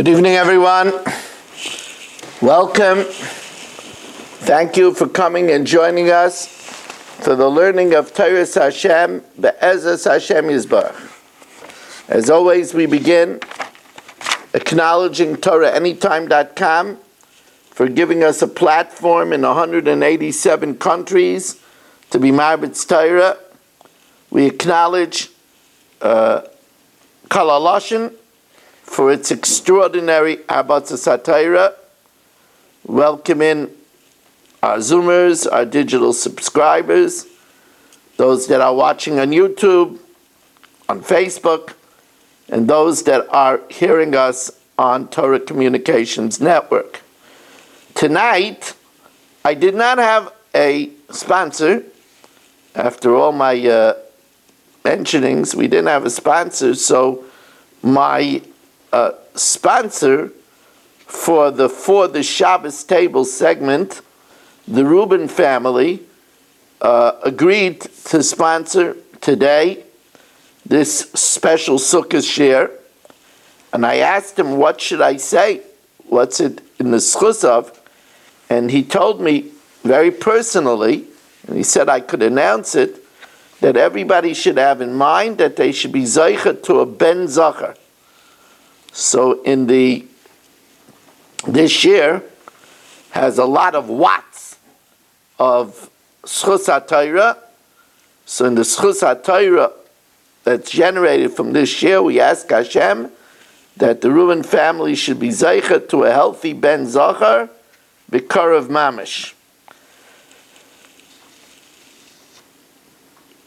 Good evening, everyone. Welcome. Thank you for coming and joining us for the learning of Torah Hashem, Be'ezras Hashem Yisbarach. As always, we begin acknowledging TorahAnytime.com for giving us a platform in 187 countries to be Marbitz Torah. We acknowledge Kala Lashon for its extraordinary Abatzas HaTorah. Welcome in our Zoomers, our digital subscribers, those that are watching on YouTube, on Facebook, and those that are hearing us on Torah Communications Network. Tonight, I did not have a sponsor. After all my mentionings, we didn't have a sponsor, so my sponsor for the Shabbos table segment, the Rubin family, agreed to sponsor today this special Succos share, and I asked him, what should I say? What's it in the schus of? And he told me very personally, and he said I could announce it, that everybody should have in mind that they should be zeicha to a ben zachar. So this year has a lot of watts of schus HaTorah. So in the schus HaTorah that's generated from this year, we ask Hashem that the Reuben family should be zeicha to a healthy ben zachar, b'karav mamish.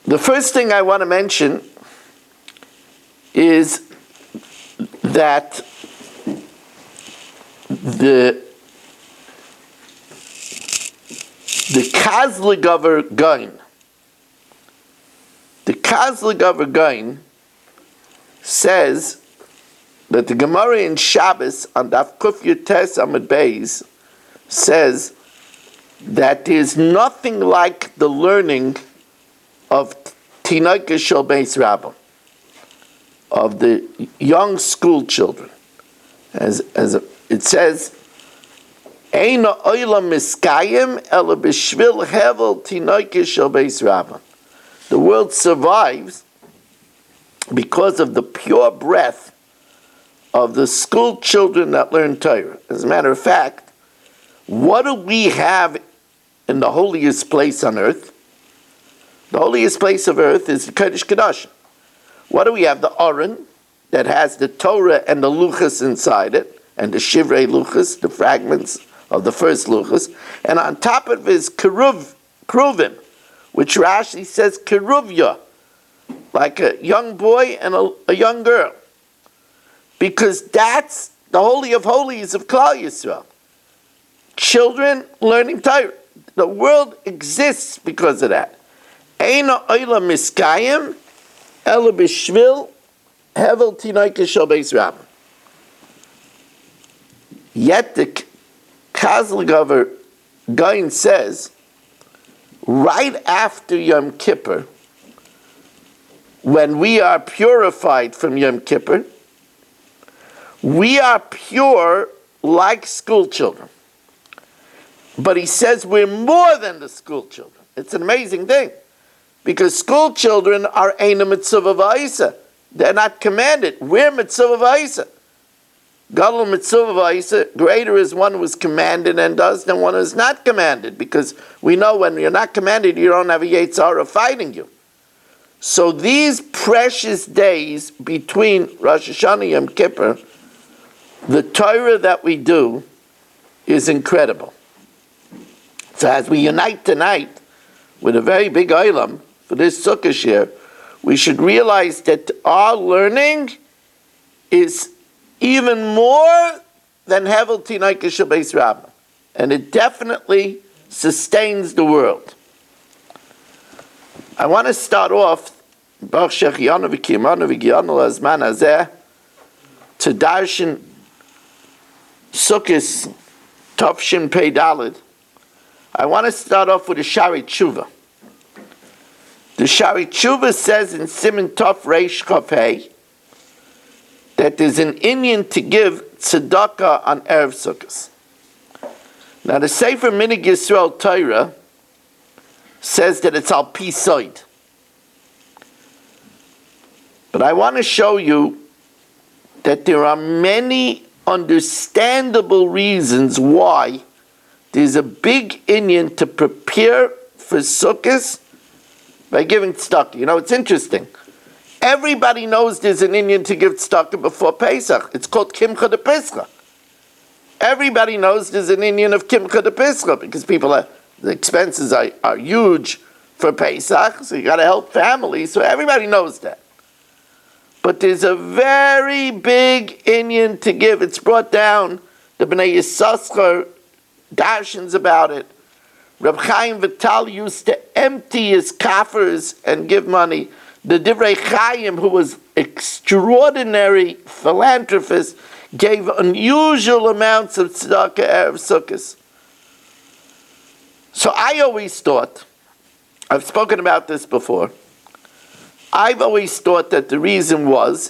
The first thing I want to mention is that the Kazligover Gain says that the Gemara in Shabbos on Daf Kuf Yutes Amud Beis says that there's nothing like the learning of Tinoka Shel Beis Rabbah, of the young school children. As it says, Eina oilam miskayim ela b'shvil hevel Tinoka Shel Beis Rabbah. The world survives because of the pure breath of the school children that learn Torah. As a matter of fact, what do we have in the holiest place on earth? The holiest place of earth is the Kodesh Kodashim. What do we have? The Aron, that has the Torah and the Luchas inside it, and the Shivrei Luchas, the fragments of the first Luchas, and on top of it is Keruvim, which Rashi says Keruvya, like a young boy and a young girl, because that's the Holy of Holies of Klal Yisrael. Children learning Torah. The world exists because of that. Eina oila miskayim ela b'shvil hevel tinoka shel beis rabbah. Yet the Kazligover Gain says, right after Yom Kippur, when we are purified from Yom Kippur, we are pure like school children. But he says we're more than the school children. It's an amazing thing. Because school children are Eina Mitzvah V'Aisa. They're not commanded. We're Mitzvah V'Aisa. Gadol Mitzvah V'Aisa, greater is one who is commanded and does than one who is not commanded. Because we know when you're not commanded, you don't have a Yetzer Hara fighting you. So these precious days between Rosh Hashanah and Yom Kippur, the Torah that we do is incredible. So as we unite tonight with a very big olam for this Sukkos year, we should realize that our learning is even more than Hevel Tinoka Shel Beis Rabbah, and it definitely sustains the world. I want to start off Baruch Shechianu v'Kiyamanu v'Giyanu Lazman Hazeh to darshan Sukkos Tafshin Pei Daled. I want to start off with a Shari Tshuva. The Shari Tshuva says in Siman Tov Reish Chaf Hei that there's an inyan to give tzedakah on Erev Sukkos. Now the Sefer Minig Yisrael Torah says that it's al pi soid. But I want to show you that there are many understandable reasons why there's a big inyan to prepare for Sukkos by giving tzedakah. You know, it's interesting. Everybody knows there's an inyan to give tzedakah before Pesach. It's called Kimcha de Pesach. Everybody knows there's an inyan of Kimcha de Pesach because the expenses are huge for Pesach, so you got to help families. So everybody knows that. But there's a very big inyan to give. It's brought down. The Bnei Yissaschar darshans about it. Reb Chaim Vital used to empty his coffers and give money. The Divrei Chaim, who was extraordinary philanthropist, gave unusual amounts of tzedakah erev Sukkos. So I always thought, I've spoken about this before, I've always thought that the reason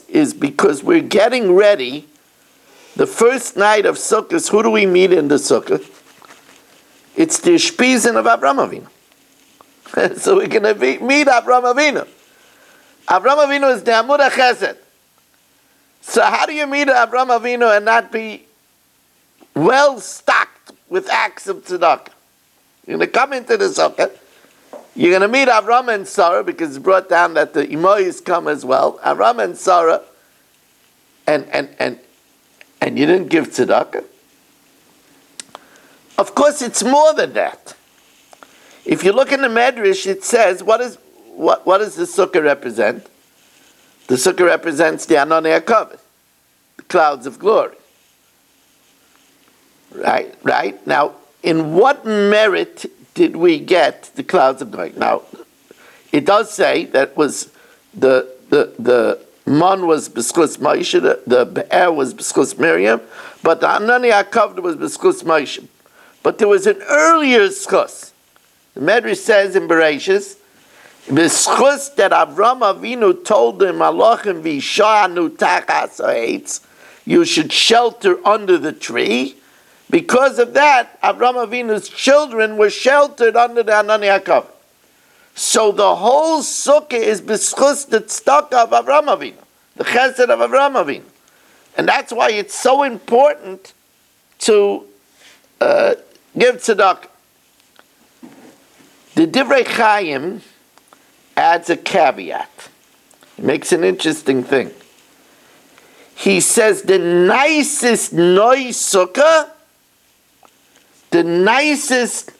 is because we're getting ready. The first night of Sukkot, who do we meet in the Sukkah? It's the Shpizin of Avraham Avinu. So we're going to meet Avraham Avinu. Avraham Avinu is the Amud HaChesed. So how do you meet Avraham Avinu and not be well stocked with acts of tzedakah? You're going to come into the Sukkah. You're going to meet Avram and Sarah because it's brought down that the Imoyis come as well. Avram and Sarah, and you didn't give tzedakah. Of course, it's more than that. If you look in the Medrash, it says what does the Sukkah represent? The Sukkah represents the Ananei HaKavod, the clouds of glory. Right now, in what merit did we get the clouds of glory? Now, it does say that was the man was b'schus Moshe, the be'er was b'schus Miriam, but the Anani HaKavod was b'schus Moshe. But there was an earlier schus. The Medrash says in Bereshis, b'schus that Avram Avinu told him, Alochim v'isha'anu tachas ha'etz, you should shelter under the tree. Because of that, Avram Avinu's children were sheltered under the Anani HaKavod. So the whole sukkah is b'schus the tzedakah of Avram Avinu, the chesed of Avram Avinu. And that's why it's so important to give tzedakah. The Divrei Chaim adds a caveat. He makes an interesting thing. He says the nicest noi sukkah, the nicest,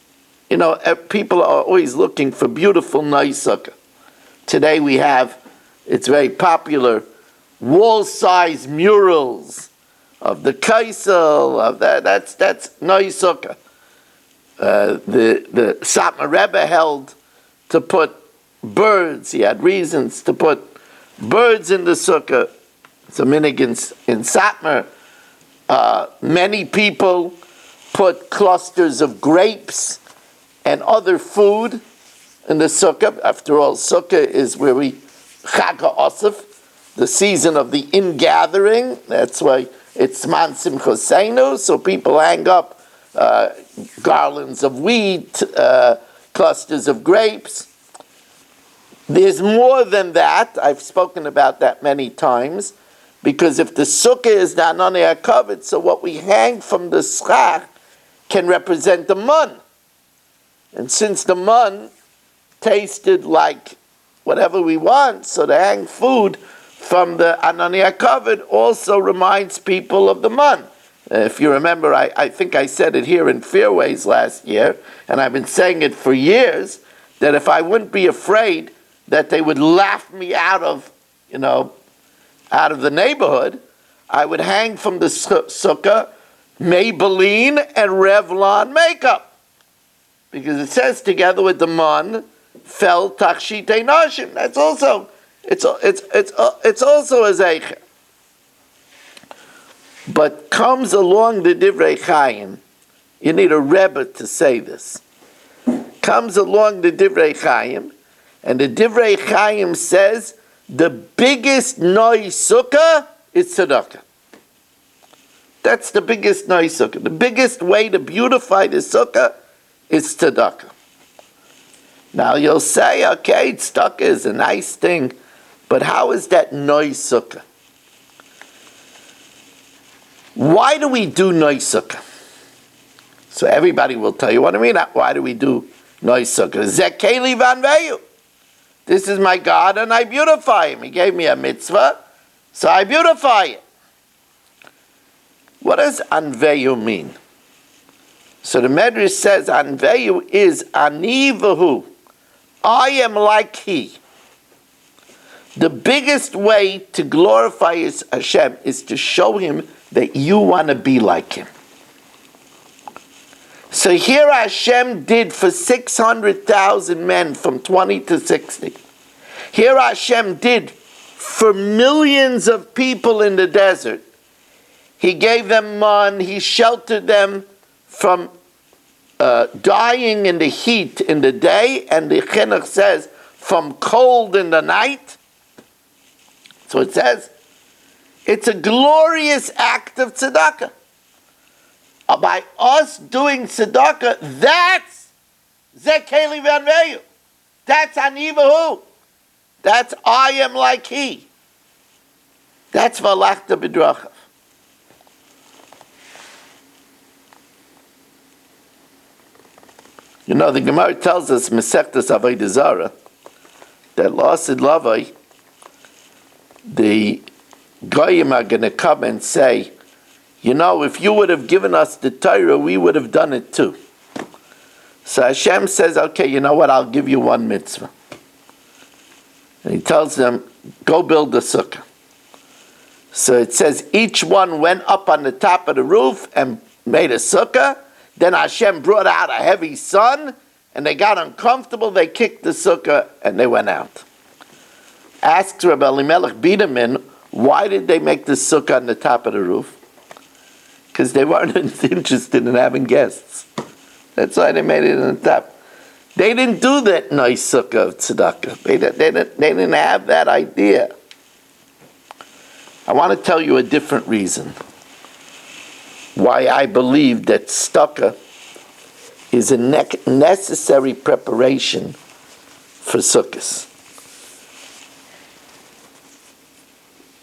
people are always looking for beautiful nice sukkah. Today we have, it's very popular, wall-size murals of the Kaisel, of that's nice sukkah. The Satmar Rebbe held to put birds. He had reasons to put birds in the sukkah. It's a minig in Satmar. Many people put clusters of grapes and other food in the sukkah. After all, sukkah is where we Chag HaOsif, the season of the ingathering. That's why it's Man Simchoseinu, so people hang up garlands of wheat, clusters of grapes. There's more than that. I've spoken about that many times, because if the sukkah is the Ananei HaKavod, so what we hang from the schach can represent the mun. And since the mun tasted like whatever we want, so to hang food from the Ananei HaKavod also reminds people of the mun. If you remember, I think I said it here in Fairways last year, and I've been saying it for years, that if I wouldn't be afraid that they would laugh me out of the neighborhood, I would hang from the sukkah Maybelline and Revlon makeup, because it says together with the mun fell tachshitei nashim. That's also it's also a zeicher. But comes along the Divrei Chaim. You need a Rebbe to say this. Comes along the Divrei Chaim, and the Divrei Chaim says the biggest noi sukkah is tzedakah. That's the biggest nice sukkah. The biggest way to beautify the sukkah is tzedakah. Now you'll say, okay, tzedakah is a nice thing, but how is that nice sukkah? Why do we do nice sukkah? So everybody will tell you what I mean. Why do we do nice sukkah? Zekeli vanveyu. This is my God and I beautify him. He gave me a mitzvah, so I beautify it. What does anveyu mean? So the Medrash says anveyu is ani v'hu. I am like he. The biggest way to glorify Hashem is to show him that you want to be like him. So here Hashem did for 600,000 men from 20 to 60. Here Hashem did for millions of people in the desert. He gave them man, he sheltered them from dying in the heat in the day, and the Chinuch says from cold in the night. So it says, it's a glorious act of tzedakah. By us doing tzedakah, that's zekeli v'anveyu. That's ani v'hu. That's I am like he. That's v'alachta b'drachav. You know, the Gemara tells us, Masechtas Avodah Zarah, that Lasid Lavai, the Goyim are going to come and say, you know, if you would have given us the Torah, we would have done it too. So Hashem says, okay, you know what, I'll give you one mitzvah. And he tells them, go build a sukkah. So it says, each one went up on the top of the roof and made a sukkah. Then Hashem brought out a heavy sun, and they got uncomfortable, they kicked the sukkah, and they went out. Asks Rabbi Elimelech Biederman, why did they make the sukkah on the top of the roof? Because they weren't interested in having guests. That's why they made it on the top. They didn't do that nice sukkah of tzedakah. They didn't have that idea. I want to tell you a different reason why I believe that tzedakah is a necessary preparation for sukkahs.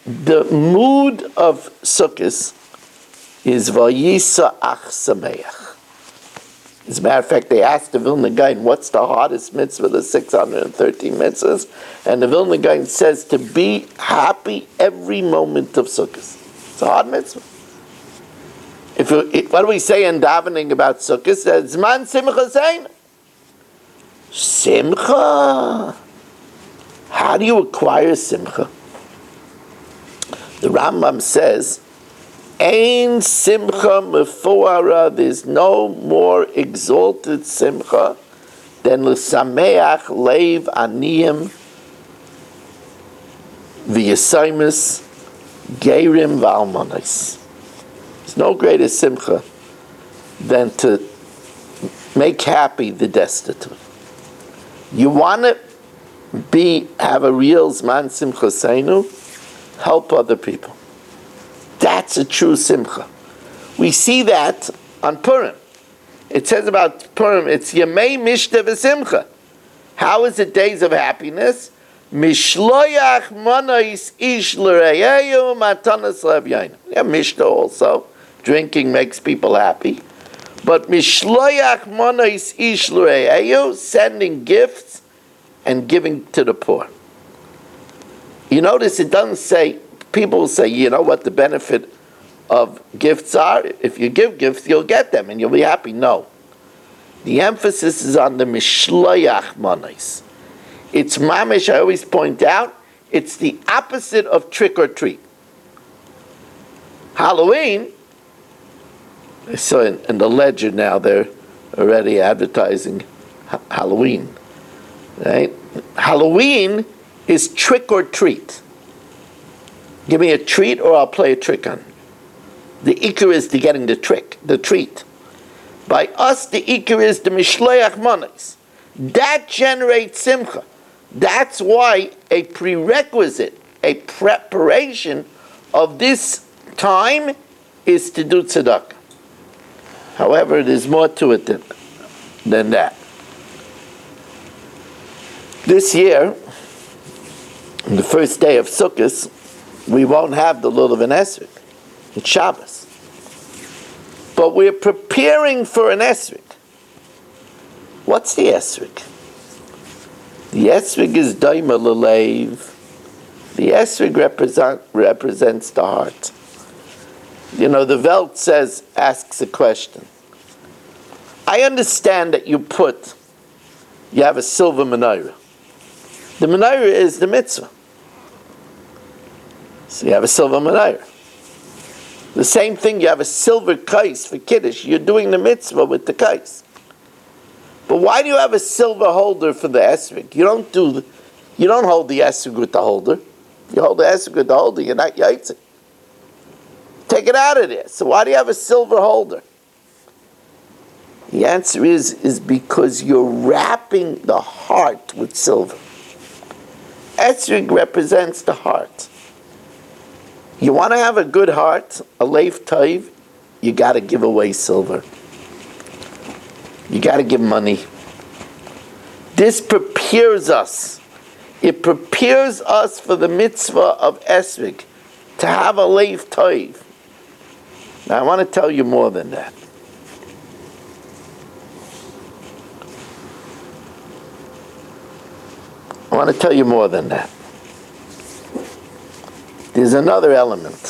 The mood of sukkahs is vayisa ach sameach. As a matter of fact, they asked the Vilna Gaon, what's the hardest mitzvah, the 613 mitzvahs? And the Vilna Gaon says to be happy every moment of sukkahs. It's a hard mitzvah. What do we say in davening about sukkahs? Zman simcha zayin. Simcha. How do you acquire simcha? The Rambam says, Ein simcha mefuara, there's no more exalted simcha than l'sameach leiv aniyim v'yesaimus geirim v'almanis. There's no greater simcha than to make happy the destitute. You want to have a real zman simcha seinu, help other people. That's a true simcha. We see that on Purim. It says about Purim, it's Yemei Mishta v'Simcha. How is it days of happiness? Mishloyach monois ish l'reyeyu matanas lev. Yeah, Mishta also. Drinking makes people happy. But Mishloyach monois ish l'reyeyu, sending gifts and giving to the poor. You notice it doesn't say, people say, you know what the benefit of gifts are? If you give gifts, you'll get them and you'll be happy. No. The emphasis is on the mishloyach manos. It's mamish, I always point out, it's the opposite of trick or treat. Halloween, I saw in the Ledger now, they're already advertising Halloween. Right? Halloween is trick or treat. Give me a treat or I'll play a trick on you. The ikar is to getting the treat. By us, the ikar is the mishloach manos. That generates simcha. That's why a prerequisite, a preparation of this time is to do tzedakah. However, there's more to it than that. This year, on the first day of Sukkot, we won't have the lulav and esrog. It's Shabbos. But we're preparing for an esrog. What's the esrog? The esrog is daima l'leiv. The esrog represents the heart. You know, the Welt asks a question. I understand that you have a silver menorah. The menorah is the mitzvah. So you have a silver menorah. The same thing, you have a silver kais for Kiddush. You're doing the mitzvah with the kais. But why do you have a silver holder for the esrog? You don't hold the esrog with the holder. You hold the esrog with the holder, you're not yaitzing. Take it out of there. So why do you have a silver holder? The answer is because you're wrapping the heart with silver. Esrog represents the heart. You want to have a good heart, a leif tov, you got to give away silver. You got to give money. This prepares us. It prepares us for the mitzvah of esrog, to have a leif tov. Now I want to tell you more than that. I want to tell you more than that. There's another element.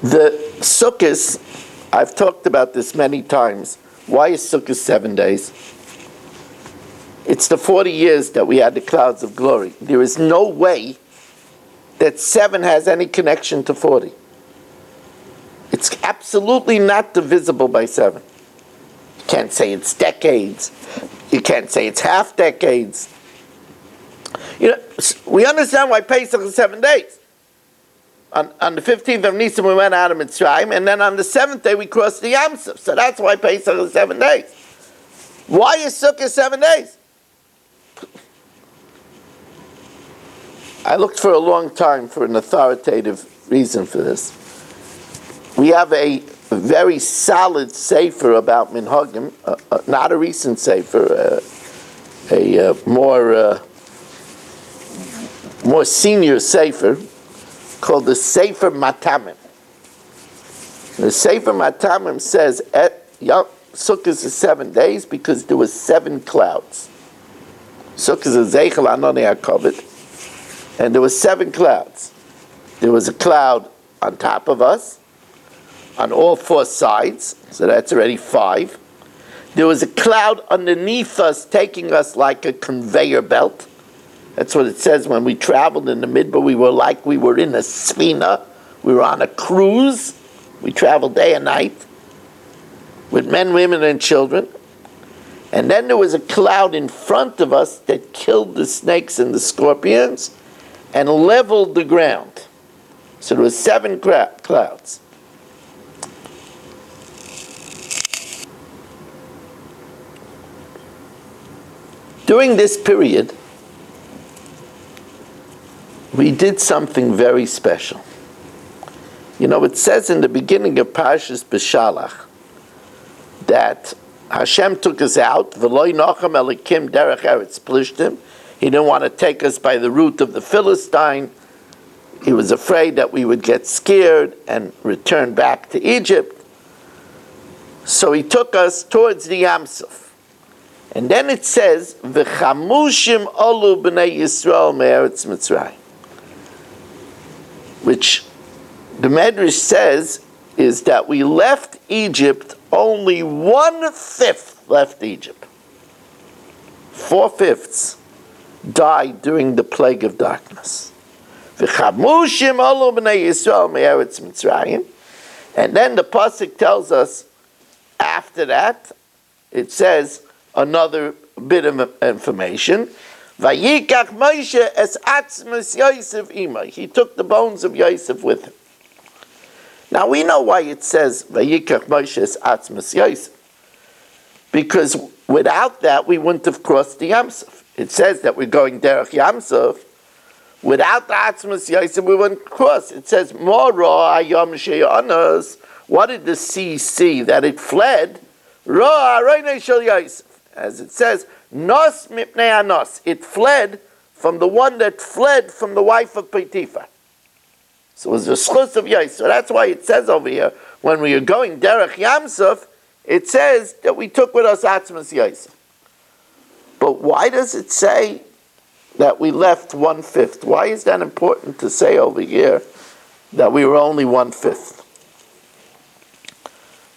The Sukkos, I've talked about this many times. Why is Sukkos 7 days? It's the 40 years that we had the clouds of glory. There is no way that 7 has any connection to 40. It's absolutely not divisible by 7. You can't say it's decades. You can't say it's half decades. You know, we understand why Pesach is 7 days. On the 15th of Nisan we went out of Mitzrayim, and then on the 7th day we crossed the Yam Suf. So that's why Pesach is 7 days. Why is Sukkot 7 days? I looked for a long time for an authoritative reason for this. We have a very solid sefer about minhagim, not a recent sefer, a more senior sefer called the Sefer Matamim. The Sefer Matamim says Sukkot is 7 days because there was 7 clouds. Sukkot is Zeichel Anoni HaKavod, and there was 7 clouds. There was a cloud on top of us, on all 4 sides, so that's already 5. There was a cloud underneath us, taking us like a conveyor belt. That's what it says when we traveled in the Midbar. We were in a sfina. We were on a cruise. We traveled day and night with men, women, and children. And then there was a cloud in front of us that killed the snakes and the scorpions and leveled the ground. So there was 7 clouds. During this period, we did something very special. You know, it says in the beginning of Parshas Beshalach that Hashem took us out, V'loi nochem elikim derech eretz plishtim. He didn't want to take us by the route of the Philistine. He was afraid that we would get scared and return back to Egypt. So he took us towards the Yam Suf. And then it says, V'chamushim olu b'nei Yisrael me'eretz Mitzrayim, which the Medrash says is that we left Egypt, only 1/5 left Egypt. 4/5 died during the plague of darkness. V'chamushim olu b'nei Yisrael me'eretz Mitzrayim. And then the pasuk tells us, after that, it says another bit of information. Vayikach Moshe es atzmas Yosef imay. He took the bones of Yosef with him. Now we know why it says Vayikach Moshe es atzmas Yosef, because without that we wouldn't have crossed the Yam Suf. It says that we're going derech Yam Suf, Without the Atzmas Yosef, we wouldn't cross. It says, Mora Ayom Sheyanos. What did the sea see? That it fled. Ra Arayne Shel Yosef. As it says, Nos Mipnei Anos. It fled from the one that fled from the wife of Potiphar. So it was the schus of Yosef. So that's why it says over here, when we are going Derech Yamsuf, it says that we took with us Atzmas Yosef. But why does it say that we left 1/5? Why is that important to say over here that we were only 1/5?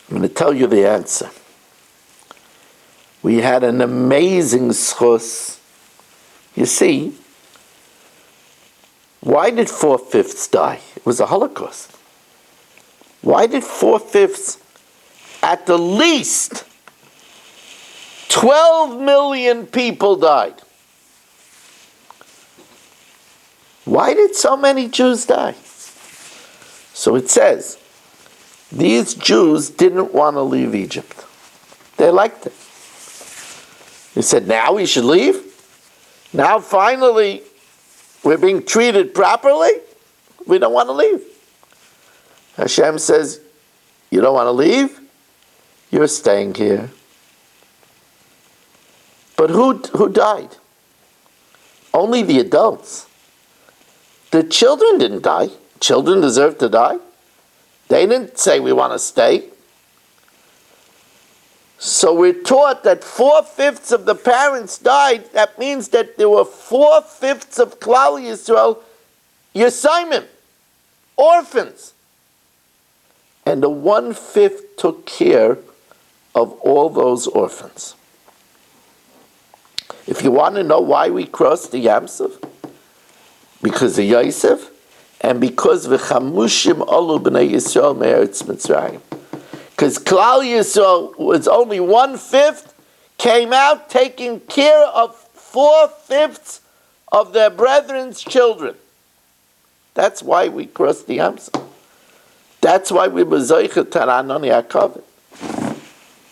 I'm going to tell you the answer. We had an amazing schus. You see, why did 4/5 die? It was a Holocaust. Why did 4/5, at the least, 12 million people died? Why did so many Jews die? So it says, these Jews didn't want to leave Egypt. They liked it. They said, now we should leave? Now finally we're being treated properly? We don't want to leave. Hashem says, you don't want to leave? You're staying here. But who died? Only the adults. The children didn't die. Children deserve to die. They didn't say we want to stay. So we're taught that 4/5 of the parents died. That means that there were 4/5 of Klal Yisrael, Yesaimim, orphans. And the 1/5 took care of all those orphans. If you want to know why we crossed the Yamsuf, because of Yosef, and because v'chamushim alu b'nei Yisrael me'eretz Mitzrayim. Because Klal Yisrael was only 1/5, came out taking care of 4/5 of their brethren's children. That's why we crossed the Yamsuf. That's why we were Zoichet Taranoni HaKavod.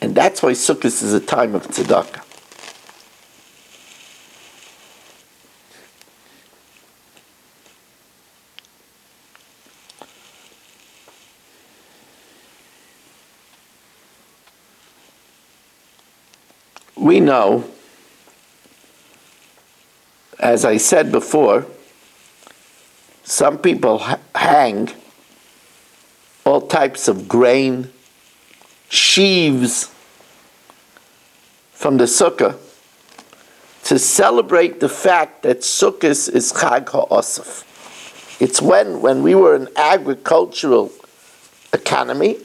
And that's why Sukkot is a time of tzedakah. We know, as I said before, some people hang all types of grain, sheaves from the sukkah to celebrate the fact that Sukkot is Chag HaOsef. It's when we were an agricultural economy,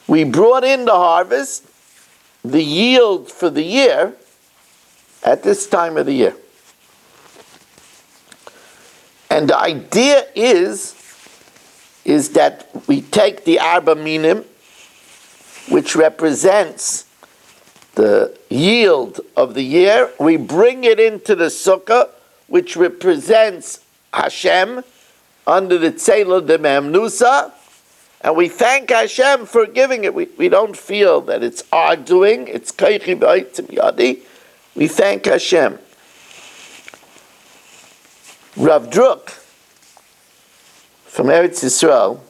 we brought in the harvest, the yield for the year, at this time of the year. And the idea is that we take the Arba Minim, which represents the yield of the year, we bring it into the Sukkah, which represents Hashem, under the Tzeilah de Memnusa, and we thank Hashem for giving it. We don't feel that it's our doing, it's Kaichi B'Aitzim Yadi. We thank Hashem. Rav Druk, from Eretz Yisrael,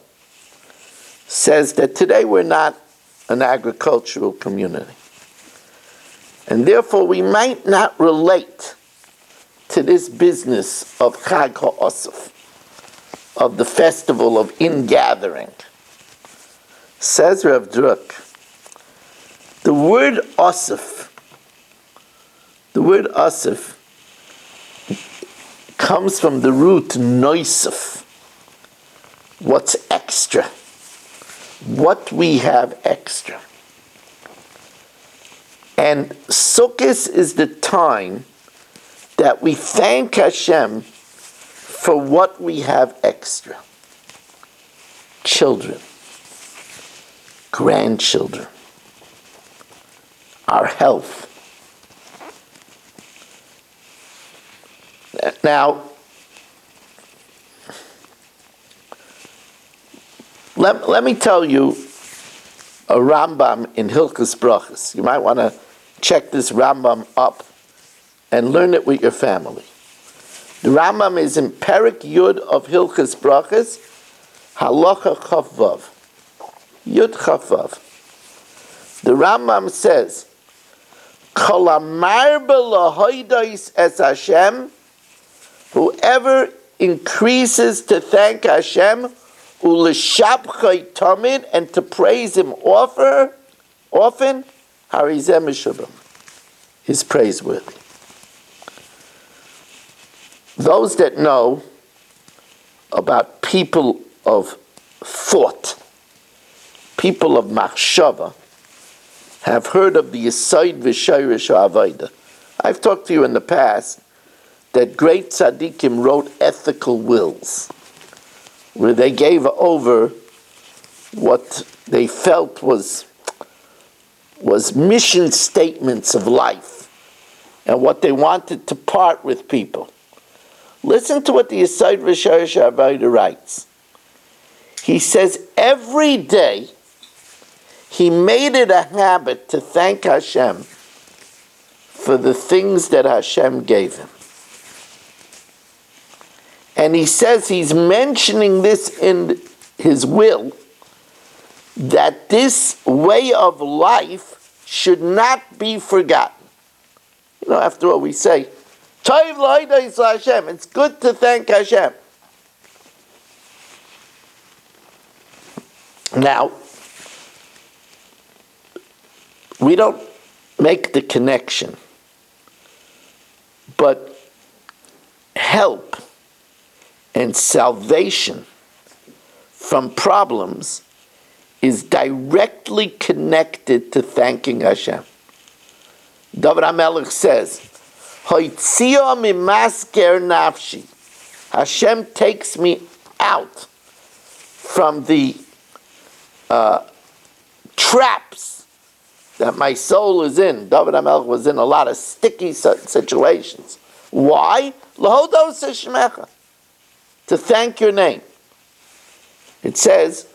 says that today we're not an agricultural community. And therefore we might not relate to this business of Chag HaOsef, of the festival of ingathering. Says Rav Druk, the word Osef comes from the root noisef, what's extra, what we have extra. And Sukkot is the time that we thank Hashem for what we have extra. Children, grandchildren, our health. Now, let me tell you a Rambam in Hilchos Brachos. You might want to check this Rambam up and learn it with your family. The Rambam is in Perek Yud of Hilchas Brachas, Halacha Chaf Vav. Yud Chaf Vav. The Rambam says, Kol amar b'lahodos es Hashem, whoever increases to thank Hashem, u'lishabchai tamid, and to praise Him often, harizeh meshubim, is praiseworthy. Those that know about people of thought, people of machshava, have heard of the Yesod v'Shorish Ha'avodah. I've talked to you in the past that great tzaddikim wrote ethical wills, where they gave over what they felt was mission statements of life and what they wanted to part with people. Listen to what the Yesod v'Shorish Ha'avodah writes. He says every day he made it a habit to thank Hashem for the things that Hashem gave him. And he says he's mentioning this in his will, that this way of life should not be forgotten. You know, after all, we say, Tov l'hodos Hashem. It's good to thank Hashem. Now, we don't make the connection, but help and salvation from problems is directly connected to thanking Hashem. David HaMelech says, Hoitzio mimasker nafshi. Hashem takes me out from the traps that my soul is in. David HaMelech was in a lot of sticky situations. Why? L'hodos Shmecha. To thank your name. It says,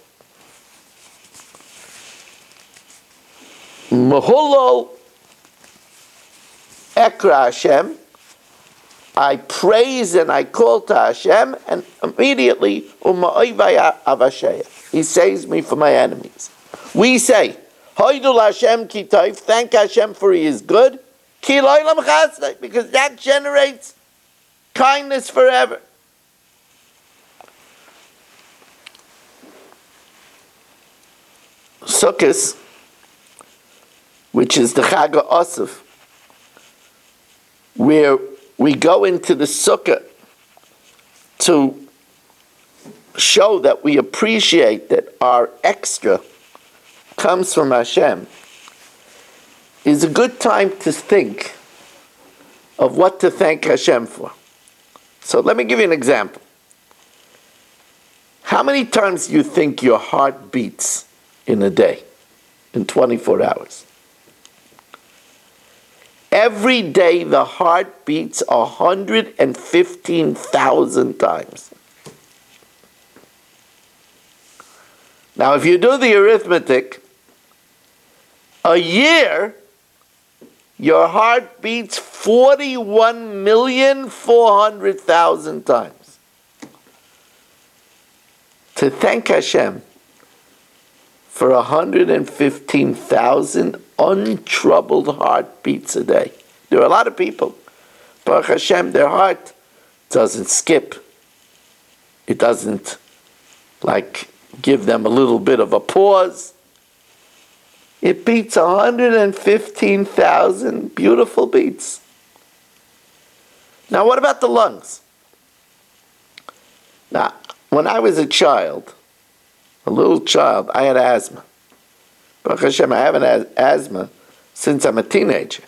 Mehulo Ekra Hashem. I praise and I call to Hashem, and immediately, U'ma'oivai avasheya. He saves me from my enemies. We say, Hoidul Hashem ki tov, thank Hashem for He is good, ki lo'olam chesed, because that generates kindness forever. Succos, which is the Chag HaOsif, where we go into the sukkah to show that we appreciate that our extra comes from Hashem, is a good time to think of what to thank Hashem for. So let me give you an example. How many times do you think your heart beats in a day, in 24 hours? Every day the heart beats 115,000 times. Now, if you do the arithmetic, a year, your heart beats 41,400,000 times. To thank Hashem for 115,000 untroubled heartbeats a day. There are a lot of people, Baruch Hashem, their heart doesn't skip. It doesn't give them a little bit of a pause. It beats 115,000 beautiful beats. Now, what about the lungs? Now, when I was a child, a little child, I had asthma. Baruch Hashem, I haven't had asthma since I'm a teenager.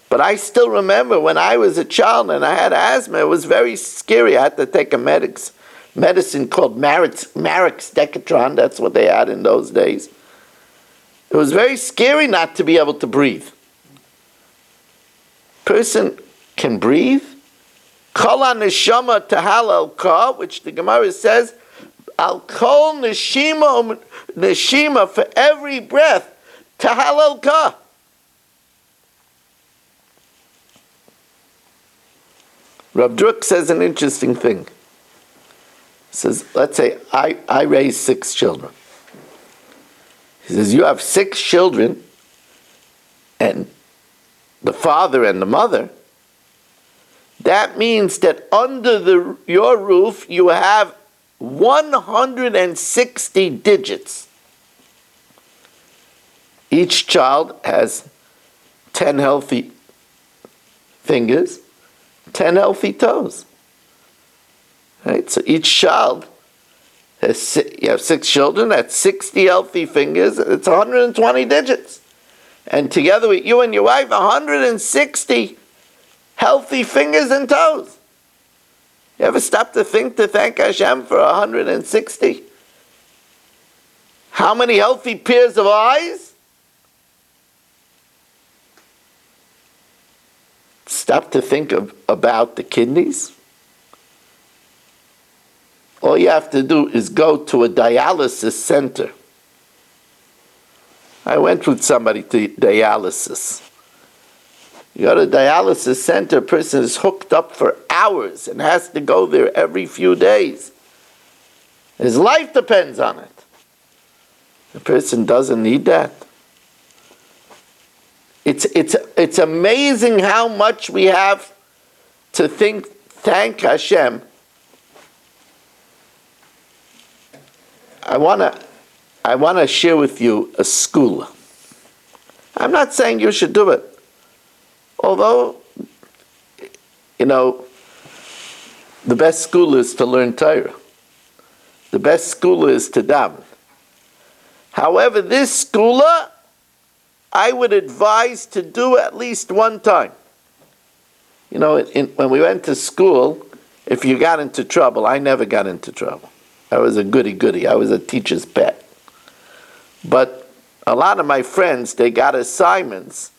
But I still remember when I was a child and I had asthma, it was very scary. I had to take a medicine called Marek's Decatron. That's what they had in those days. It was very scary not to be able to breathe. Person can breathe. Kol neshama tahal ka, which the Gemara says, al kol neshima, for every breath, tahal ka. Rav Druk says an interesting thing. He says, let's say I raised 6 children. He says, you have 6 children, and the father and the mother. That means that under your roof you have 160 digits. Each child has 10 healthy fingers, 10 healthy toes. Right? So each child has, you have 6 children, that's 60 healthy fingers, it's 120 digits. And together with you and your wife, 160 healthy fingers and toes. You ever stop to think to thank Hashem for 160? How many healthy pairs of eyes? Stop to think about the kidneys. All you have to do is go to a dialysis center. I went with somebody to dialysis. You go to a dialysis center, a person is hooked up for hours and has to go there every few days. His life depends on it. The person doesn't need that. It's amazing how much we have to thank Hashem. I wanna share with you a school. I'm not saying you should do it. Although, the best school is to learn Torah. The best school is to daven. However, this skula, I would advise to do at least one time. When we went to school, if you got into trouble, I never got into trouble. I was a goody-goody. I was a teacher's pet. But a lot of my friends, they got assignments.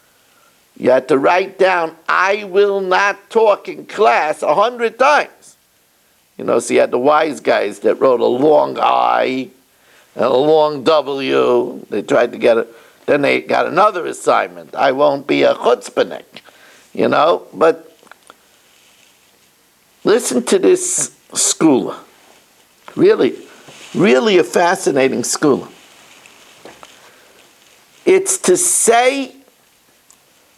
You had to write down, I will not talk in class 100 times. So you had the wise guys that wrote a long I and a long W. They tried to get it. Then they got another assignment. I won't be a chutzpahnik. But listen to this school. Really, really a fascinating school. It's to say,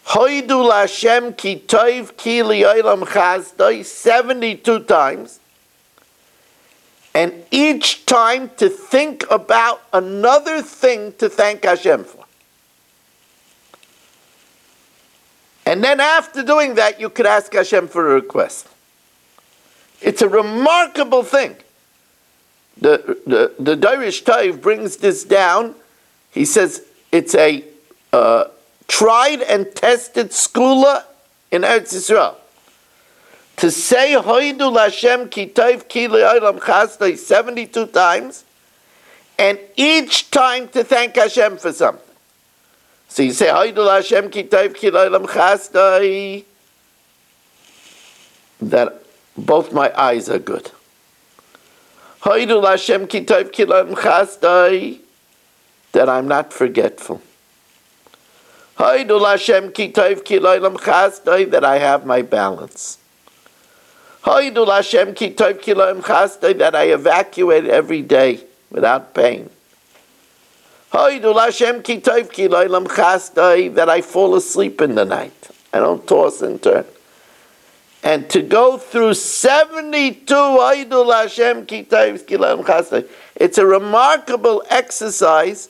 Hoidu Lashem ki toiv ki li'olam chazdoi 72 times, and each time to think about another thing to thank Hashem for. And then after doing that, you could ask Hashem for a request. It's a remarkable thing. The Darish Taiv brings this down. He says it's a tried and tested skula in Eretz Yisrael. To say Hoidu Lashem ki Taiv ki le'olam chasdai 72 times, and each time to thank Hashem for something. So you say Hoidu Lashem ki Taiv ki le'olam chasdai, that both my eyes are good. Hoidu Lashem ki Taiv ki le'olam chasdai, that I'm not forgetful. Hoidu Lashem ki Taiv ki le'olam chasdai, that I have my balance. Hoidu Lashem ki Taiv ki le'olam chasdai, that I evacuate every day without pain. Hoidu Lashem ki Taiv ki le'olam chasdai, that I fall asleep in the night. I don't toss and turn. And to go through 72 Hoidu Lashem ki Taiv ki le'olam chasdai, it's a remarkable exercise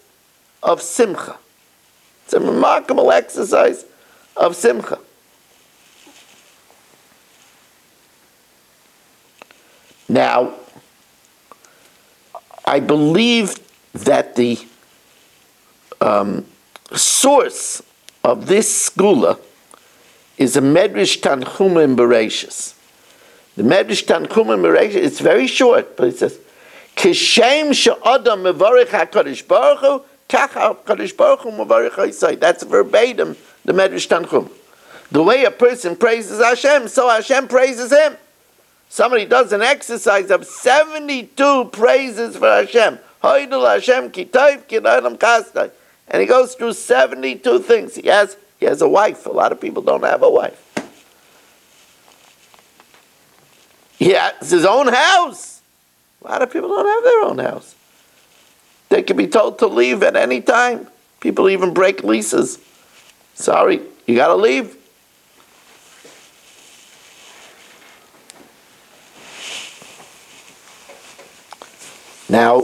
of simcha. It's a remarkable exercise of simcha. Now, I believe that the source of this skula is a Medrash Tanchumim Bereshis. The Medrash Tanchumim Bereshis, it's very short, but it says, Kishem she'adam mevarich HaKadosh Baruch Hu, kach HaKadosh Baruch Hu mevarich ha'isai. That's verbatim, the Medrash Tanchum. The way a person praises Hashem, so Hashem praises him. Somebody does an exercise of 72 praises for Hashem. Hoidul Hashem ki tov ki le'olam chasdai. And he goes through 72 things. He has a wife. A lot of people don't have a wife. Yeah, it's his own house. A lot of people don't have their own house. They can be told to leave at any time. People even break leases. Sorry, you got to leave. Now,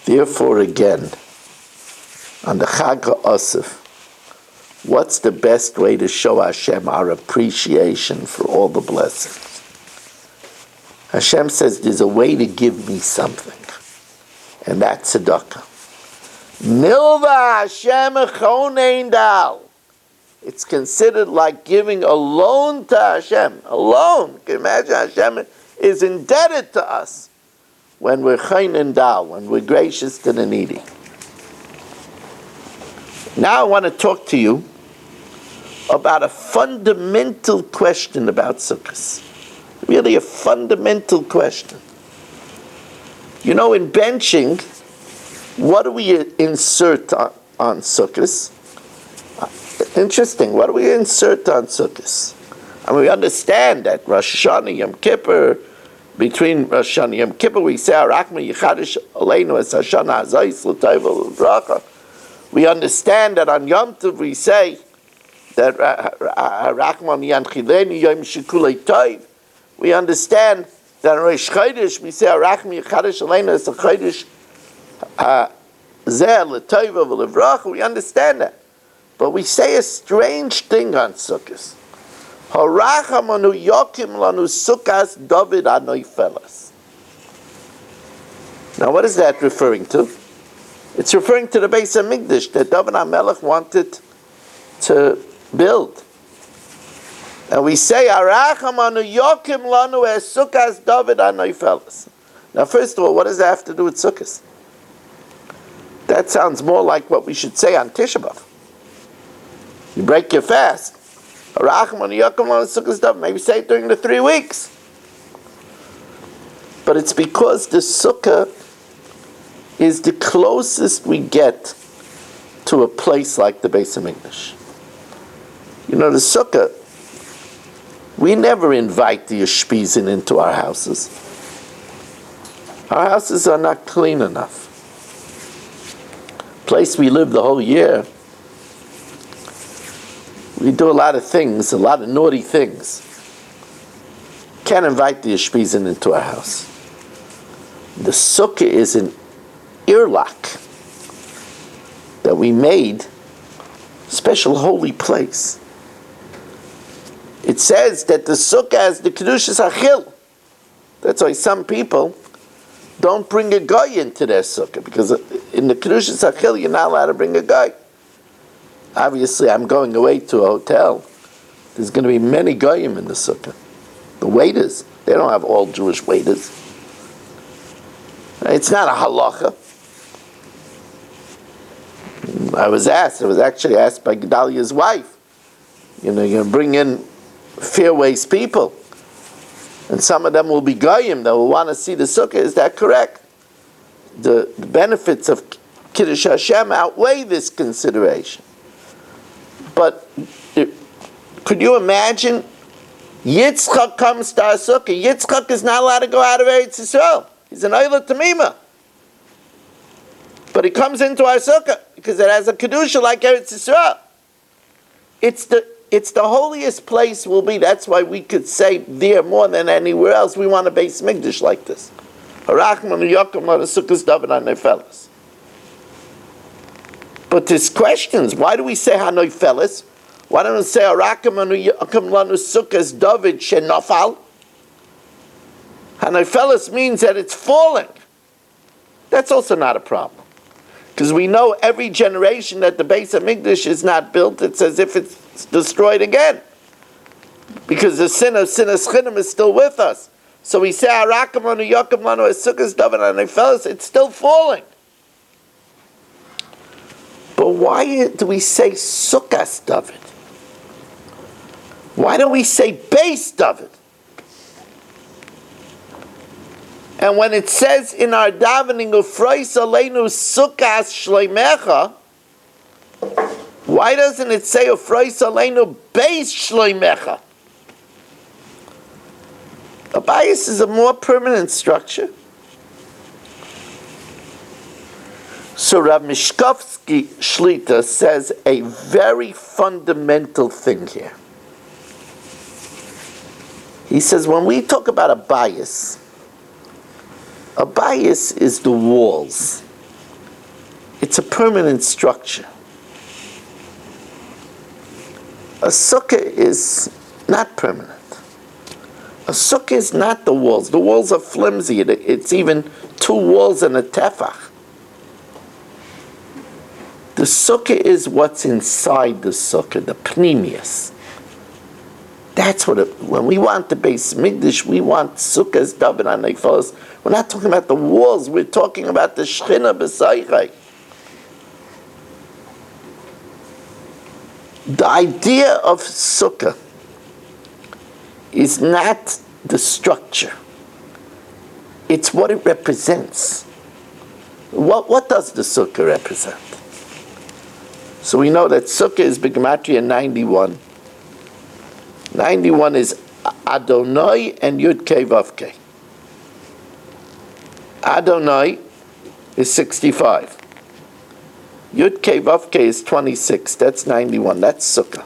therefore again, on the Chag HaOsif, what's the best way to show Hashem our appreciation for all the blessings? Hashem says there's a way to give me something, and that's tzedakah. Milva Hashem chonein dal. It's considered like giving a loan to Hashem. A loan. Can you imagine? Hashem is indebted to us when we're chonein dal, when we're gracious to the needy. Now I want to talk to you about a fundamental question about Sukkos. Really a fundamental question. You know, in benching, what do we insert on Sukkos? Interesting, what do we insert on Sukkos? And we understand that Rosh Hashanah, Yom Kippur, between Rosh Hashanah and Yom Kippur, we say, Arachma Yichadish Aleinu Es Hashanah Hazayis L'Tayva L'Bracha. We understand that on Yom Tov we say that Rachman Yanchileni Yom Shekulei Tov. We understand that on Rosh Chodesh we say Rachman Yichadish Aleinu Es Chodesh Zeh L'Tov L'Vracha. We understand that, but we say a strange thing on Sukkos. Harachamanu Yokim Lanu Sukkos David Anoifelas. Now, what is that referring to? It's referring to the Beis HaMikdash that David HaMelech wanted to build. And we say, Arachamanu Yokim Lanu Es Sukkos David Anoifelas. Now, first of all, what does that have to do with Sukkos? That sounds more like what we should say on Tisha B'Av. You break your fast. Arachamanu Yokim Lanu Es Sukkos David. Maybe say it during the 3 weeks. But it's because the Sukkah is the closest we get to a place like the Beis HaMikdash. You know, the Sukkah, we never invite the Yeshpizin into our houses. Our houses are not clean enough. Place we live the whole year, we do a lot of things, a lot of naughty things. Can't invite the Yeshpizin into our house. The Sukkah is an earlock that we made, special holy place. It says that the Sukkah has the Kedushas Achil. That's why some people don't bring a guy into their Sukkah, because in the Kedushas Achil you're not allowed to bring a guy. Obviously, I'm going away to a hotel. There's going to be many goyim in the Sukkah. The waiters, they don't have all Jewish waiters. It's not a halacha. I was actually asked by Gedaliah's wife, you know, you're going to bring in fairways people, and some of them will be goyim that will want to see the Sukkah. Is that correct? The benefits of Kiddush Hashem outweigh this consideration. But could you imagine? Yitzchak comes to our Sukkah. Yitzchak is not allowed to go out of Eretz Yisrael. He's an Oila Tamima. But he comes into our Sukkah because it has a Kedusha like Eretz Yisrael. It's the holiest place will be. That's why we could say there more than anywhere else. We want a Beis Mikdash like this. But there's questions. Why do we say Hanoi Felis? Why don't we say Arakam Lanu Sukkos David Shenofal? Hanoi Felis means that it's falling. That's also not a problem. Because we know every generation that the Beis HaMikdash is not built, it's as if it's destroyed again. Because the sin of Sinas Chinim is still with us. So we say Arakam Lanu Yakim Lanu Sukkos David Hanoi Felis, it's still falling. But why do we say Sukkos David? Why don't we say Beis David? And when it says in our davening Ufreis Aleinu Sukkos Shleimecha, why doesn't it say Ufreis Aleinu Beis Shleimecha? A bias is a more permanent structure. So Rav Mishkovsky Shlita says a very fundamental thing here. He says when we talk about a bias is the walls. It's a permanent structure. A sukkah is not permanent. A sukkah is not the walls. The walls are flimsy. It's even two walls and a tefach. The sukkah is what's inside the sukkah, the pnimius. That's what when we want the Beis Mikdash, we want sukkahs, daven aneifalos. We're not talking about the walls. We're talking about the shechina b'saychai. The idea of sukkah is not the structure. It's what it represents. What does the sukkah represent? So we know that sukkah is b'gematria 91. 91 is Adonai and Yud Kei Vav Kei. Adonai is 65. Yud Kei Vav Kei is 26. That's 91. That's sukkah.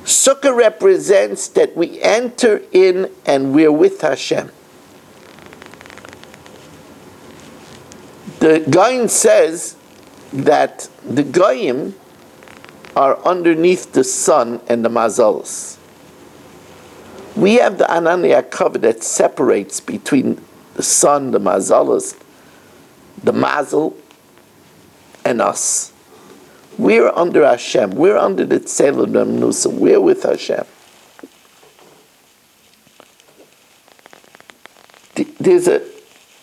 Sukkah represents that we enter in and we're with Hashem. The Goyim says that the Goyim are underneath the sun and the mazalos. We have the Ananiya cover that separates between the sun, the mazalos, the mazel, and us. We're under Hashem. We're under the Tzelem Nusa. We're with Hashem.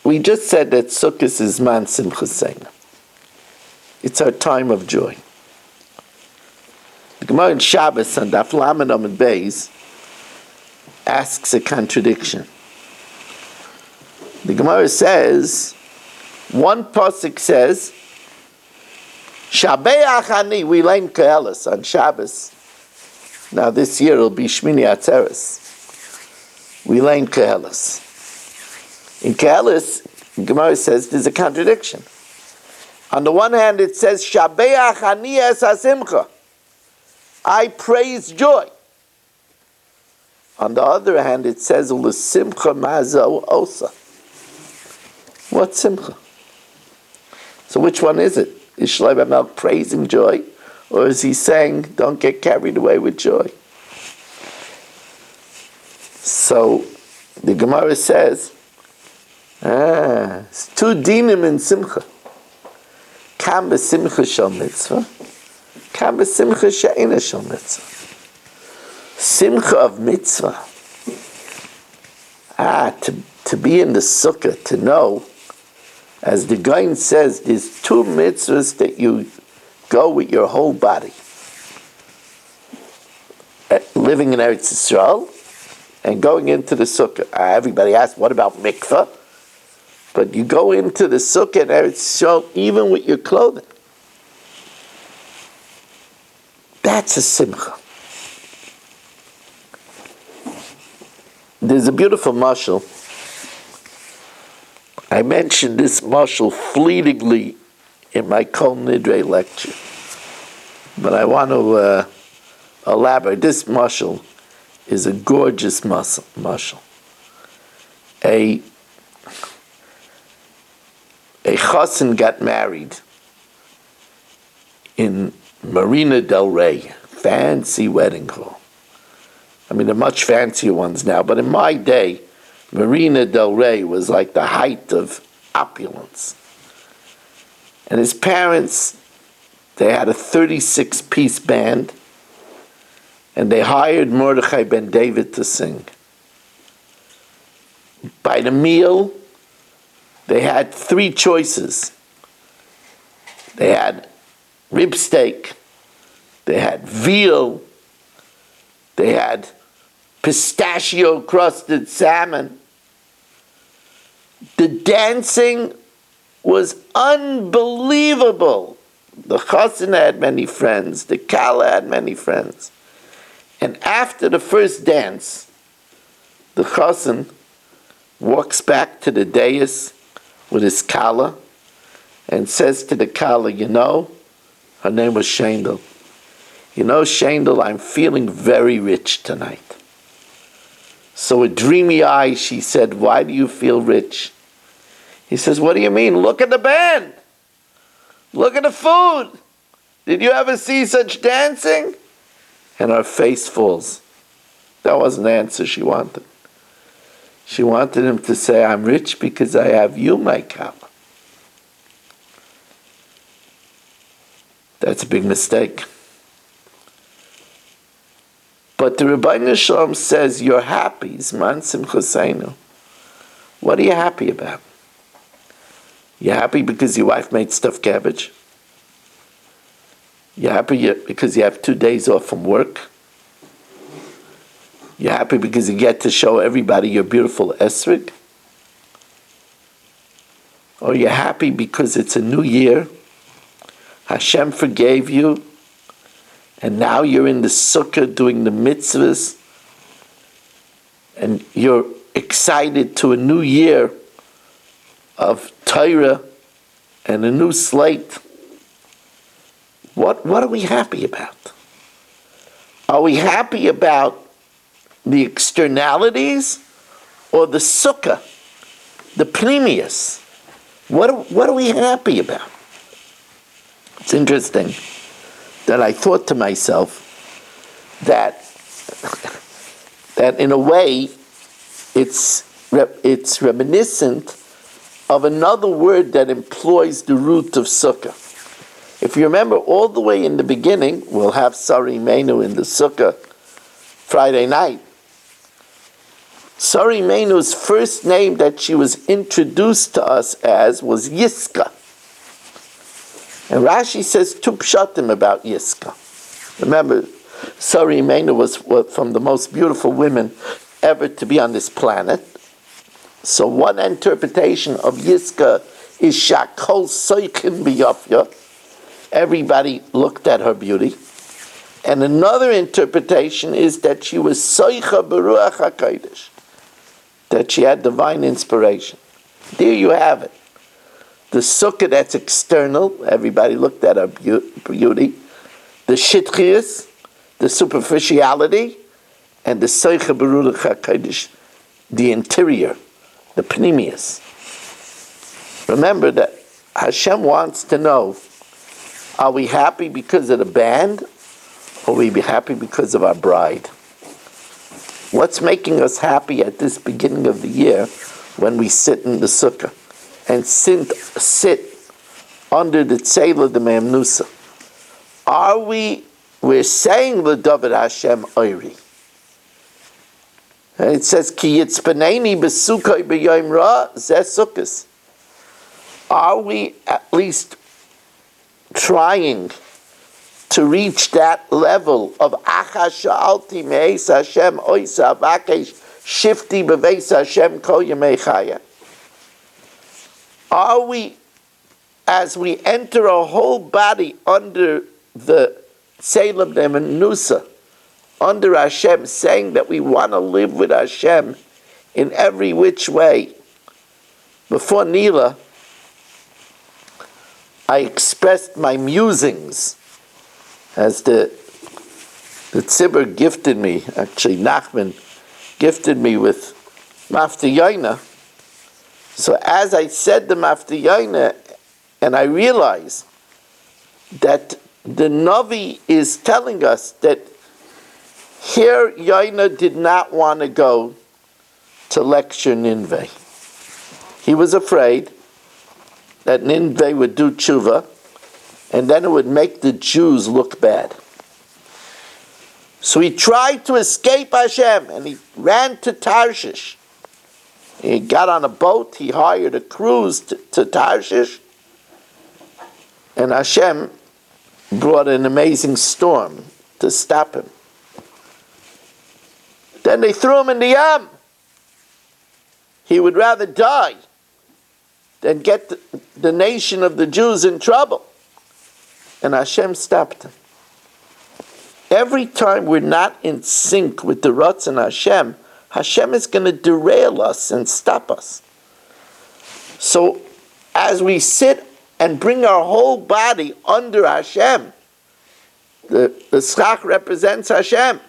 We just said that Sukkot is Man Simchas Seina. It's our time of joy. The Gemara in Shabbos and Daf Lamed Amud Beis asks a contradiction. The Gemara says, one pasuk says, Shabeach ani, we learn Kehelis on Shabbos. Now this year it'll be Shmini Atzeres. We learn Kehelis. In Kehelis, the Gemara says there's a contradiction. On the one hand it says, Shabeach ani es hasimcha. I praise joy. On the other hand, it says, L'simcha mazo osa. What's simcha? So which one is it? Is Shlomo Melech praising joy? Or is he saying, don't get carried away with joy? So the Gemara says, it's two dinim in simcha. Kam b'simcha shel mitzvah. Kam b'simcha she'ena shel mitzvah. Simcha of mitzvah. To be in the sukkah, to know, as the Goin says, there's two mitzvahs that you go with your whole body. Living in Eretz Yisrael and going into the sukkah. Everybody asks, what about mikvah? But you go into the sukkah in Eretz Yisrael even with your clothing. That's a simcha. There's a beautiful mashal. I mentioned this mashal fleetingly in my Kol Nidre lecture, but I want to elaborate. This mashal is a gorgeous mashal. A chassan got married in Marina del Rey, fancy wedding hall. I mean, they're much fancier ones now, but in my day, Marina del Rey was like the height of opulence. And his parents, they had a 36-piece band, and they hired Mordechai ben David to sing. By the meal, they had three choices. They had rib steak, they had veal, they had pistachio-crusted salmon. The dancing was unbelievable. The chassan had many friends. The kala had many friends. And after the first dance, the chassan walks back to the dais with his kala and says to the kala, her name was Shendel. Shendel, I'm feeling very rich tonight. So with dreamy eyes, she said, why do you feel rich? He says, what do you mean? Look at the band. Look at the food. Did you ever see such dancing? And her face falls. That wasn't the answer she wanted. She wanted him to say, I'm rich because I have you, my kala. That's a big mistake. But the Rebbeinu Shalom says, you're happy, Zman Simchoseinu. What are you happy about? You happy because your wife made stuffed cabbage? You happy because you have 2 days off from work? You happy because you get to show everybody your beautiful esrog? Or you happy because it's a new year? Hashem forgave you, and now you're in the sukkah doing the mitzvahs, and you're excited to a new year of Torah and a new slate. What are we happy about? Are we happy about the externalities or the sukkah, the pnimius? What are we happy about? It's interesting that I thought to myself that in a way it's reminiscent of another word that employs the root of sukkah. If you remember all the way in the beginning, we'll have Sari Menu in the sukkah Friday night. Sari Menu's first name that she was introduced to us as was Yiska. And Rashi says two pshatim about Yiska. Remember, Sari Menu was from the most beautiful women ever to be on this planet. So one interpretation of Yiska is Shakol Soichim B'Yafya. Everybody looked at her beauty. And another interpretation is that she was Soicha B'Ruach HaKodesh, that she had divine inspiration. There you have it. The sukkah that's external, everybody looked at her beauty. The shitchius, the superficiality, and the Soicha B'Ruach HaKodesh, the interior, the pnimius. Remember that Hashem wants to know, are we happy because of the band, or are we happy because of our bride? What's making us happy at this beginning of the year when we sit in the sukkah and sit under the tzeilah de me'emnusa? We're saying the David Hashem Oiri. And it says, Ki yitzpaneni b'sukkoi b'yoim ra zeh sukkos. Are we at least trying to reach that level of Acha Sha'alti Me'es Hashem Oisa Vakesh Shifti B'Veis Hashem Kol Yemei Chaya? Are we, as we enter a whole body under the Tzelem Nemenusa, under Hashem, saying that we want to live with Hashem in every which way? Before Nila, I expressed my musings as the Tzibur gifted me, actually Nachman gifted me with Maftiyayna. So as I said the Maftiyayna, and I realized that the Navi is telling us that here Yaina did not want to go to lecture Ninveh. He was afraid that Ninveh would do tshuva, and then it would make the Jews look bad. So he tried to escape Hashem, and he ran to Tarshish. He got on a boat, he hired a cruise to Tarshish, and Hashem brought an amazing storm to stop him. Then they threw him in the Yam. He would rather die than get the nation of the Jews in trouble. And Hashem stopped him. Every time we're not in sync with the Ratzon Hashem, Hashem is going to derail us and stop us. So as we sit and bring our whole body under Hashem, the schach represents Hashem.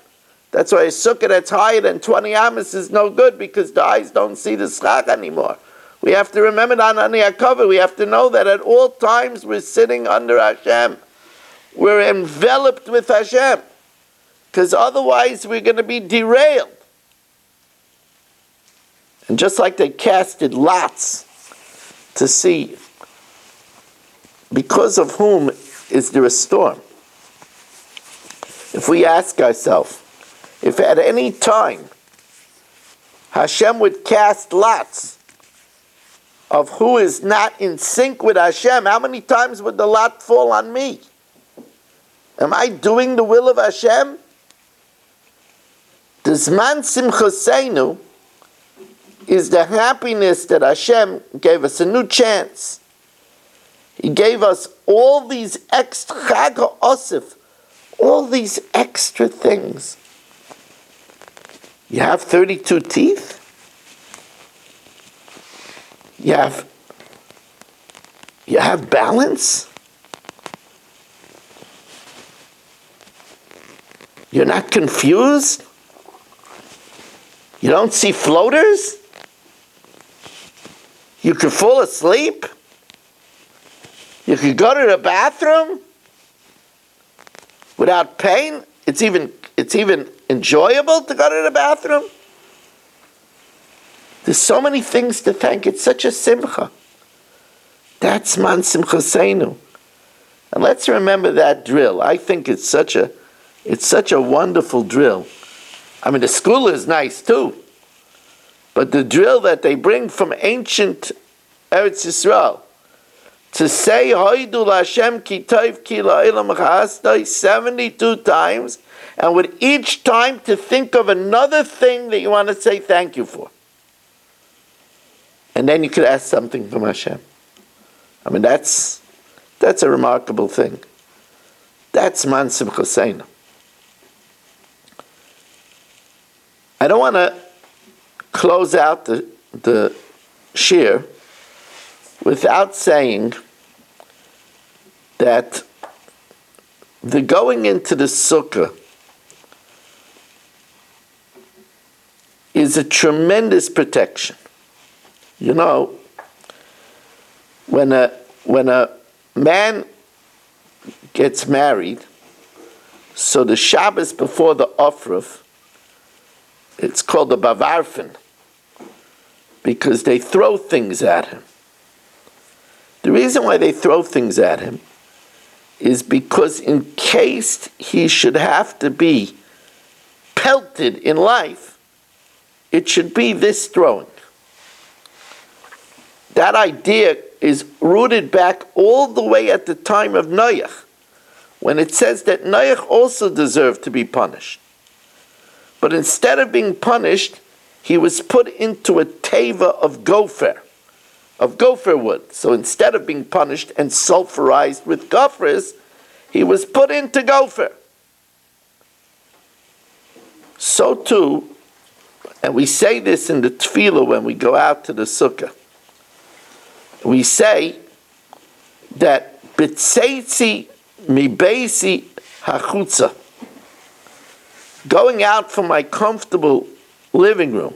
That's why a sukkah that's higher than 20 amas is no good, because the eyes don't see the schach anymore. We have to remember that on the HaKavod. We have to know that at all times we're sitting under Hashem. We're enveloped with Hashem. Because otherwise we're going to be derailed. And just like they casted lots to see because of whom is there a storm. If we ask ourselves, if at any time Hashem would cast lots of who is not in sync with Hashem, how many times would the lot fall on me? Am I doing the will of Hashem? The Zman Simchoseinu is the happiness that Hashem gave us a new chance. He gave us all these extra Chag HaOsif, all these extra things. You have 32 teeth. You have balance. You're not confused. You don't see floaters. You could fall asleep. You could go to the bathroom without pain. It's even enjoyable to go to the bathroom. There's so many things to thank. It's such a simcha. That's man simchoseinu. And let's remember that drill. I think it's such a wonderful drill. I mean, the school is nice too. But the drill that they bring from ancient Eretz Yisrael, to say Hoidu Lashem ki tov ki la'ilam chasdai 72 times, and with each time to think of another thing that you want to say thank you for. And then you could ask something from Hashem. I mean, that's a remarkable thing. That's man simchoseinu. I don't want to close out the shir without saying that the going into the sukkah is a tremendous protection. You know, when a man gets married, so the Shabbos before the Ofruf, it's called the Bavarfen, because they throw things at him. The reason why they throw things at him is because in case he should have to be pelted in life, it should be this throwing. That idea is rooted back all the way at the time of Noach, when it says that Noach also deserved to be punished. But instead of being punished, he was put into a teva of gopher wood. So instead of being punished and sulfurized with gophers, he was put into gopher. So too, and we say this in the tefillah when we go out to the sukkah, we say that b'tzeitzi mi beisi hachutza, going out from my comfortable living room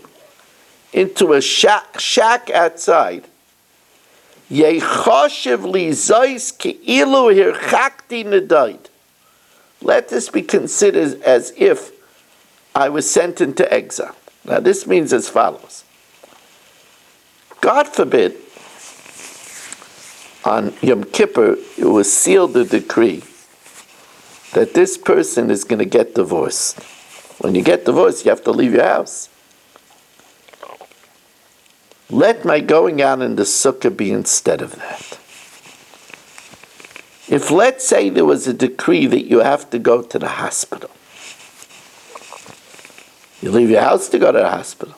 into a shack outside, yechoshev li zois keilu hirchakti nedayid. Let this be considered as if I was sent into exile. Now this means as follows. God forbid, on Yom Kippur, it was sealed a decree that this person is going to get divorced. When you get divorced, you have to leave your house. Let my going out in the sukkah be instead of that. If, let's say, there was a decree that you have to go to the hospital, you leave your house to go to the hospital.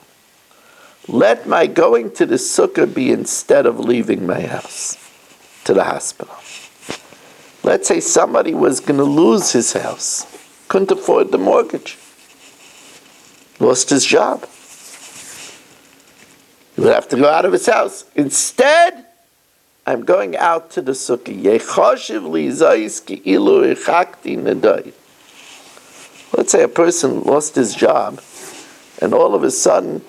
Let my going to the sukkah be instead of leaving my house to the hospital. Let's say somebody was going to lose his house, couldn't afford the mortgage, lost his job. He would have to go out of his house. Instead, I'm going out to the sukkah. Yechoshev li zayis ki'ilu ichakti nedai. Let's say a person lost his job, and all of a sudden,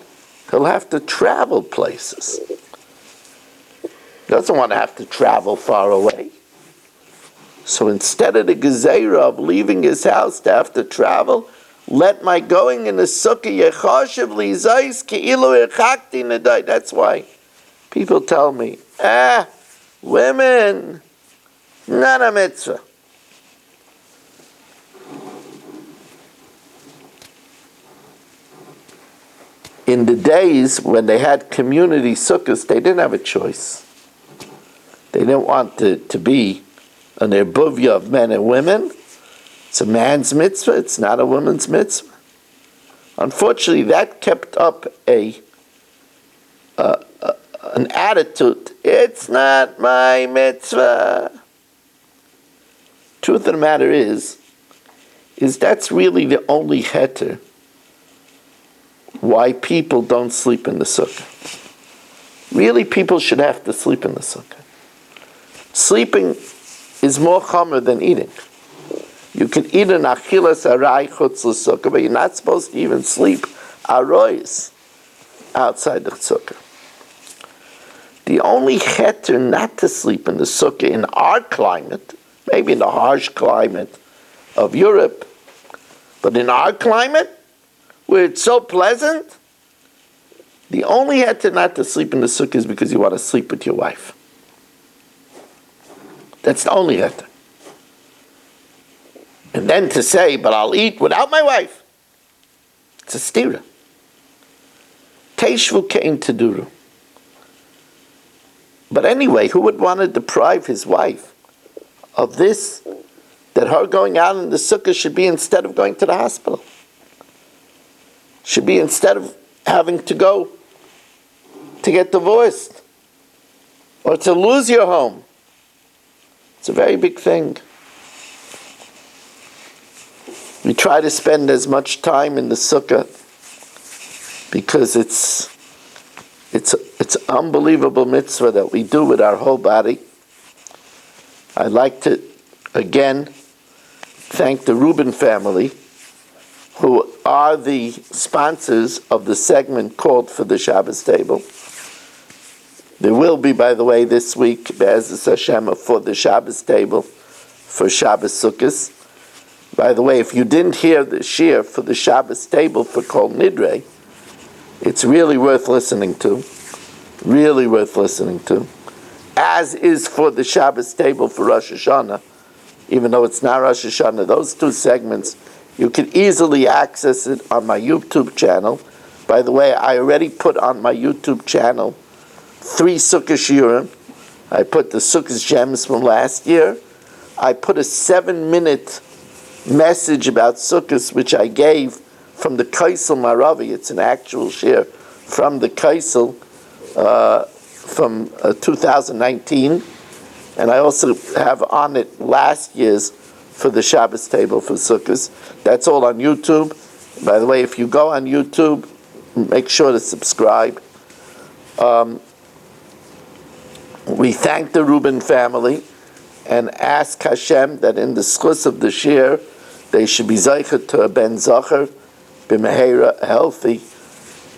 he'll have to travel places. He doesn't want to have to travel far away. So instead of the gezeira of leaving his house to have to travel, let my going in the sukkah yechoshev li zayis ki'ilu ichakti nedai. That's why people tell me, women, not a mitzvah. In the days when they had community sukkahs, they didn't have a choice. They didn't want to be an erbuvia of men and women. It's a man's mitzvah, it's not a woman's mitzvah. Unfortunately, that kept up an attitude. It's not my mitzvah. Truth of the matter is that's really the only heter why people don't sleep in the sukkah. Really, people should have to sleep in the sukkah. Sleeping is more chomer than eating. You can eat an achilas arai chutz l'sukkah, but you're not supposed to even sleep arois outside the sukkah. The only heter not to sleep in the sukkah in our climate, maybe in the harsh climate of Europe, but in our climate, where it's so pleasant, the only heter not to sleep in the sukkah is because you want to sleep with your wife. That's the only heter. And then to say, but I'll eat without my wife, it's a stira. Teishvu kein teduru. But anyway, who would want to deprive his wife of this, that her going out in the sukkah should be instead of going to the hospital? Should be instead of having to go to get divorced or to lose your home. It's a very big thing. We try to spend as much time in the sukkah because it's an unbelievable mitzvah that we do with our whole body. I'd like to, again, thank the Rubin family, who are the sponsors of the segment called For the Shabbos Table. There will be, by the way, this week, Be'ezus Hashem, For the Shabbos Table for Shabbos Sukkos. By the way, if you didn't hear the shir for the Shabbos Table for Kol Nidre, it's really worth listening to. Really worth listening to. As is for the Shabbos Table for Rosh Hashanah, even though it's not Rosh Hashanah, those two segments, you can easily access it on my YouTube channel. By the way, I already put on my YouTube channel 3 Sukkah Shiurim. I put the Succos Gems from last year. I put a 7-minute message about Sukkos, which I gave from the Kaisel Maravi. It's an actual shir from the Kaisel from 2019. And I also have on it last year's For the Shabbos Table for Sukkos. That's all on YouTube. By the way, if you go on YouTube, make sure to subscribe. We thank the Rubin family and ask Hashem that in the schus of the shir, they should be zeichet to a ben zacher, b'meheira, a healthy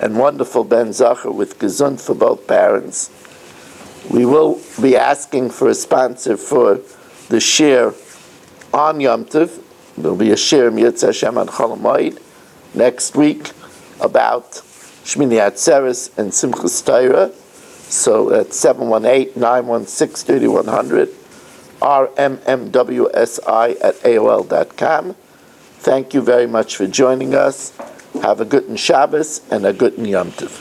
and wonderful ben zacher with gesund for both parents. We will be asking for a sponsor for the shir on Yom Tov. There'll be a shir Yirtzeh Hashem on Chol Hamoed next week about Shmini Atzeres and Simchas Torah. So at 718-916-3100, rmmwsi@aol.com. Thank you very much for joining us. Have a good Shabbos and a good Yom Tov.